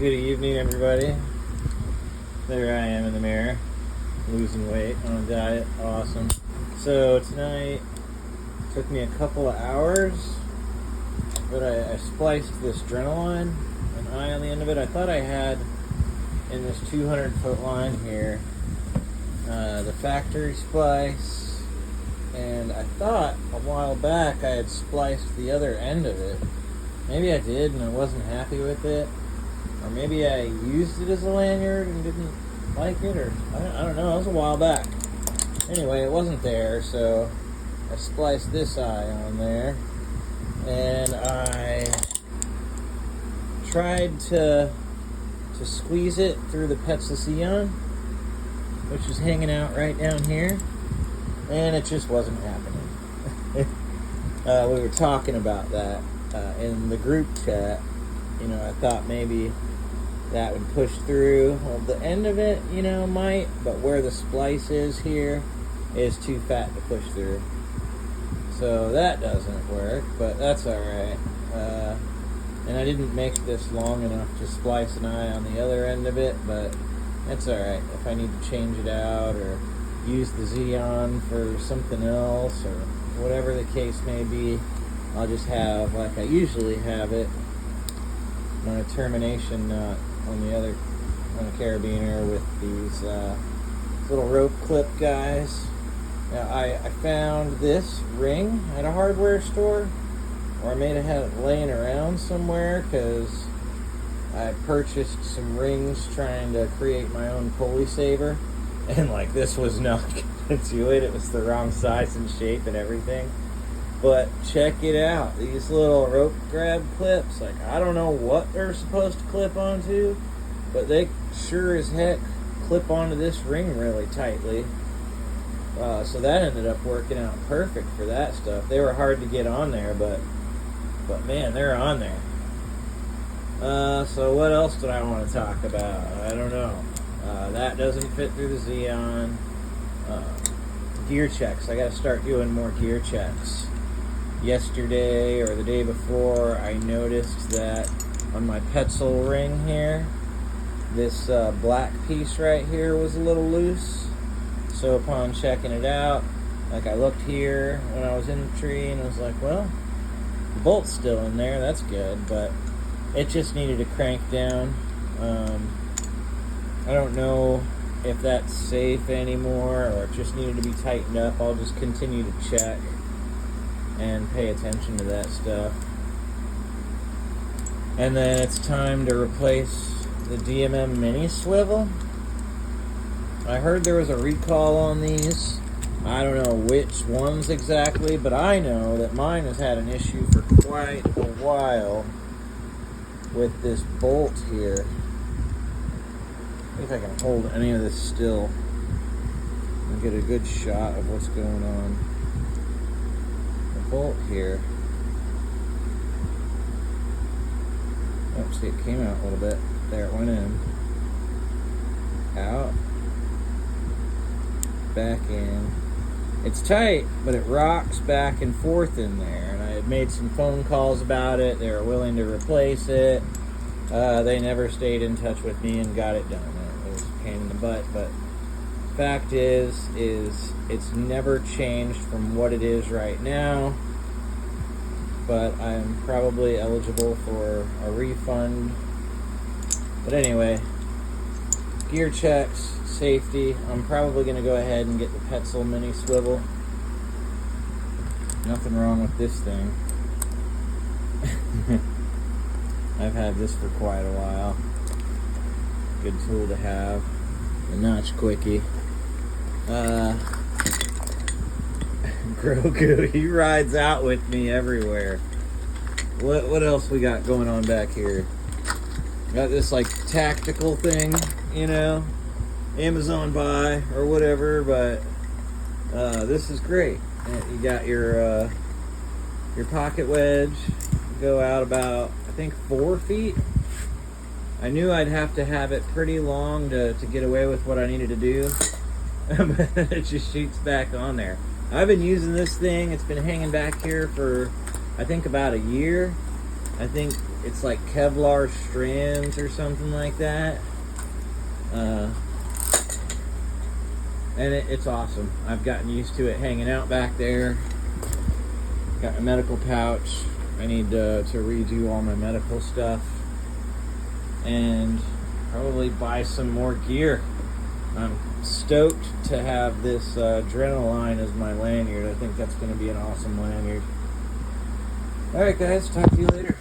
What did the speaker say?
Good evening, everybody. There I am in the mirror, losing weight on a diet. Awesome. So tonight took me a couple of hours, but I spliced this Adrenaline, an eye on the end of it. I thought I had in this 200-foot line here the factory splice, and I thought a while back I had spliced the other end of it. Maybe I did and I wasn't happy with it. Or maybe I used it as a lanyard and didn't like it, or I don't know. It was a while back. Anyway, it wasn't there, so I spliced this eye on there, and I tried to squeeze it through the Petzl Xeon, which is hanging out right down here, and it just wasn't happening. We were talking about that in the group chat. You know, I thought maybe that would push through. Well, the end of it, might, but where the splice is here is too fat to push through. So that doesn't work, but that's alright. And I didn't make this long enough to splice an eye on the other end of it, but that's alright. If I need to change it out or use the Xeon for something else or whatever the case may be, I'll just have, like I usually have it, my termination nut on the carabiner with these little rope clip guys. Now I found this ring at a hardware store, or I may have had it laying around somewhere because I purchased some rings trying to create my own pulley saver, and like this was not gonna do it. It was the wrong size and shape and everything. But check it out, these little rope grab clips, like I don't know what they're supposed to clip onto, but they sure as heck clip onto this ring really tightly. So that ended up working out perfect for that stuff. They were hard to get on there, but man, they're on there. So what else did I want to talk about? I don't know. That doesn't fit through the Xeon. Gear checks, I gotta start doing more gear checks. Yesterday or the day before, I noticed that on my Petzl ring here, this black piece right here was a little loose. So upon checking it out, like I looked here when I was in the tree and I was like, well, the bolt's still in there, that's good, but it just needed to crank down. I don't know if that's safe anymore or it just needed to be tightened up. I'll just continue to check and pay attention to that stuff. And then it's time to replace the DMM mini swivel. I heard there was a recall on these. I don't know which ones exactly, but I know that mine has had an issue for quite a while with this bolt here. See if I can hold any of this still and get a good shot of what's going on. Bolt here. Oh, see, it came out a little bit. There, it went in. Out. Back in. It's tight, but it rocks back and forth in there. And I had made some phone calls about it. They were willing to replace it. They never stayed in touch with me and got it done. It was a pain in the butt, but fact is it's never changed from what it is right now, but I'm probably eligible for a refund. But anyway, gear checks, safety, I'm probably going to go ahead and get the Petzl mini swivel. Nothing wrong with this thing. I've had this for quite a while. Good tool to have. The notch quickie. Grogu, he rides out with me everywhere. What else we got going on back here? Got this like tactical thing, Amazon buy or whatever, but this is great. You got your pocket wedge, go out about I think 4 feet. I knew I'd have to have it pretty long to get away with what I needed to do. But it just shoots back on there. I've been using this thing. It's been hanging back here for, I think, about a year. I think it's like Kevlar strands or something like that. And it's awesome. I've gotten used to it hanging out back there. Got a medical pouch. I need to redo all my medical stuff. And probably buy some more gear. I'm stoked to have this Adrenaline as my lanyard. I think that's going to be an awesome lanyard. Alright guys, talk to you later.